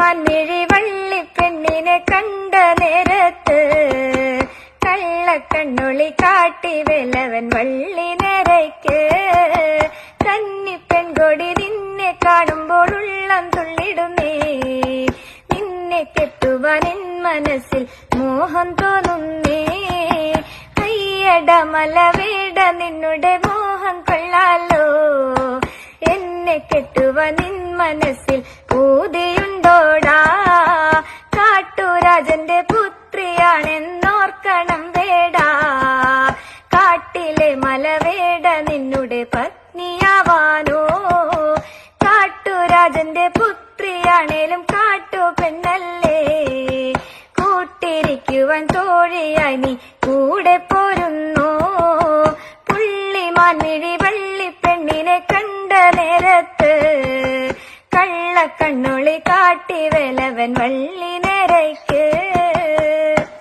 മാൻമിഴി വള്ളിപ്പെണ്ണിനെ കണ്ട നേരത്ത് കള്ളക്കണ്ണുളി കാട്ടി വേലവൻ വള്ളി നിരയ്ക്ക്. കന്നിപ്പെൺകൊടി നിന്നെ കാണുമ്പോൾ ഉള്ളം തുള്ളിടുന്നേ. നിന്നെ കെട്ടുവാൻ എൻ മനസ്സിൽ മോഹം തോന്നുന്നേ. അയ്യട മലവേട നിന്നുടെ മോഹം കൊള്ളാലോ. എന്നെ കെട്ടുവാൻ നിൻ മനസ്സിൽ പൂതിയുണ്ടോടാ. കാട്ടുരാജന്റെ പുത്രിയാണെന്നോർക്കണം വേടാ. കാട്ടിലെ മലവേട നിന്നുടെ പത്നിയാവാനോ. കാട്ടുരാജന്റെ പുത്രിയാണേലും കാട്ടു പെണ്ണല്ലേ. കൂട്ടിരിക്കുവാൻ തോഴിയായി നീ കൂടെ പോരുന്നു. പുള്ളിമാൻമിഴി വള്ളിപ്പെണ്ണിനെ കണ്ട നേരത്ത് കള്ളക്കണ്ണുളി കാട്ടി വേലവൻ വള്ളി